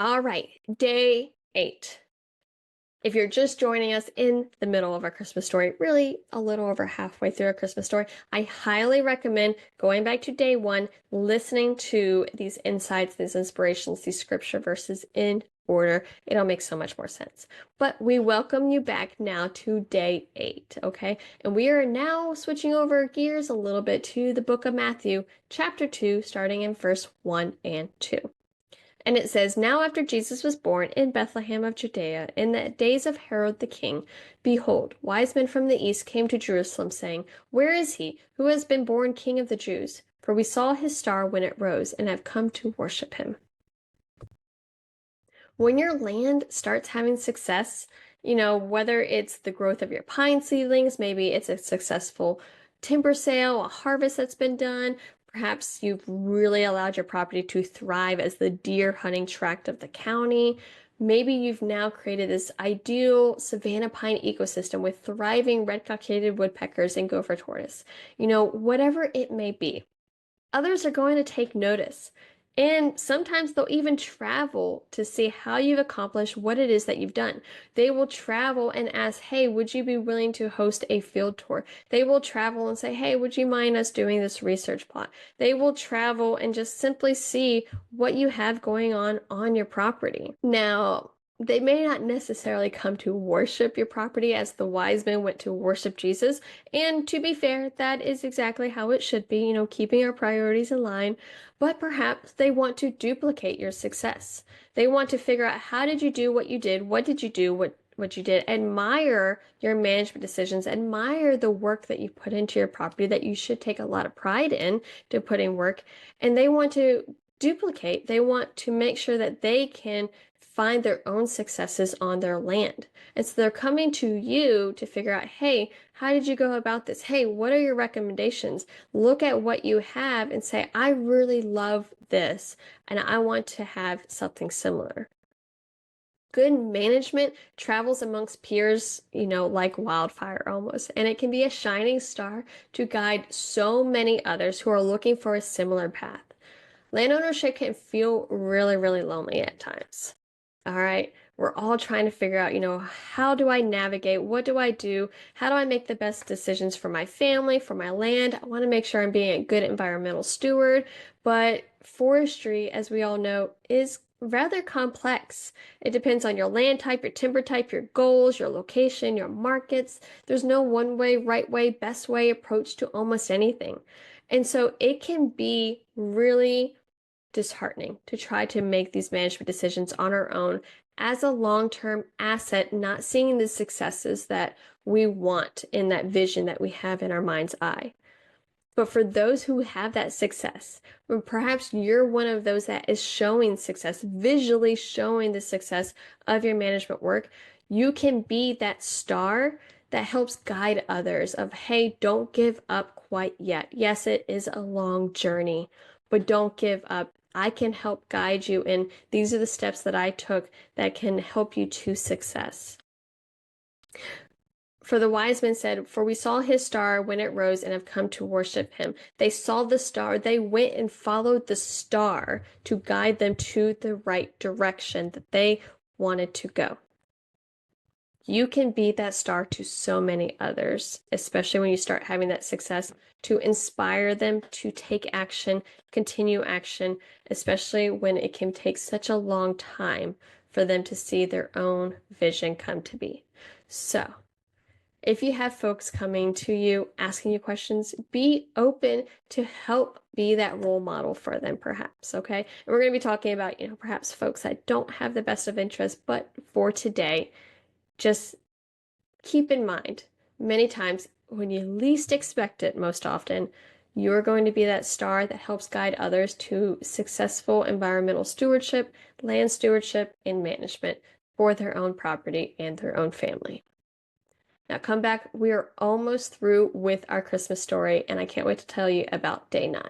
All right, day 8. If you're just joining us in the middle of our Christmas story, really a little over halfway through our Christmas story, I highly recommend going back to day 1, listening to these insights, these inspirations, these scripture verses in order. It'll make so much more sense. But we welcome you back now to day 8, okay? And we are now switching over gears a little bit to the book of Matthew, chapter 2, starting in verse 1 and 2. And it says, Now after Jesus was born in Bethlehem of Judea, in the days of Herod the king, behold, wise men from the east came to Jerusalem, saying, Where is he who has been born King of the Jews? For we saw his star when it rose, and have come to worship him. When your land starts having success, whether it's the growth of your pine seedlings, maybe it's a successful timber sale, a harvest that's been done, perhaps you've really allowed your property to thrive as the deer hunting tract of the county. Maybe you've now created this ideal savanna pine ecosystem with thriving red-cockaded woodpeckers and gopher tortoise. Whatever it may be, others are going to take notice. And sometimes they'll even travel to see how you've accomplished what it is that you've done. They will travel and ask, hey, would you be willing to host a field tour? They will travel and say, hey, would you mind us doing this research plot? They will travel and just simply see what you have going on your property. Now, they may not necessarily come to worship your property as the wise men went to worship Jesus. And to be fair, that is exactly how it should be, keeping our priorities in line. But perhaps they want to duplicate your success. They want to figure out, how did you do what you did? What did you do? What you did? Admire your management decisions. Admire the work that you put into your property that you should take a lot of pride in to put in work. And they want to duplicate. They want to make sure that they can find their own successes on their land. And so they're coming to you to figure out, hey, how did you go about this? Hey, what are your recommendations? Look at what you have and say, I really love this, and I want to have something similar. Good management travels amongst peers, like wildfire almost, and it can be a shining star to guide so many others who are looking for a similar path. Land ownership can feel really, really lonely at times. All right, we're all trying to figure out, how do I navigate? What do I do? How do I make the best decisions for my family, for my land? I want to make sure I'm being a good environmental steward, but forestry, as we all know, is rather complex. It depends on your land type, your timber type, your goals, your location, your markets. There's no one way, right way, best way approach to almost anything. And so it can be really disheartening to try to make these management decisions on our own as a long-term asset, not seeing the successes that we want in that vision that we have in our mind's eye. But for those who have that success, when perhaps you're one of those that is showing success, visually showing the success of your management work, you can be that star that helps guide others of, hey, don't give up quite yet. Yes, it is a long journey, but don't give up. I can help guide you, and these are the steps that I took that can help you to success. For the wise men said, For we saw his star when it rose and have come to worship him. They saw the star. They went and followed the star to guide them to the right direction that they wanted to go. You can be that star to so many others, especially when you start having that success, to inspire them to take action, continue action, especially when it can take such a long time for them to see their own vision come to be. So, if you have folks coming to you, asking you questions, be open to help be that role model for them, perhaps, okay? And we're going to be talking about, perhaps folks that don't have the best of interest, but for today, just keep in mind, many times when you least expect it, most often, you're going to be that star that helps guide others to successful environmental stewardship, land stewardship, and management for their own property and their own family. Now come back, we are almost through with our Christmas story, and I can't wait to tell you about day 9.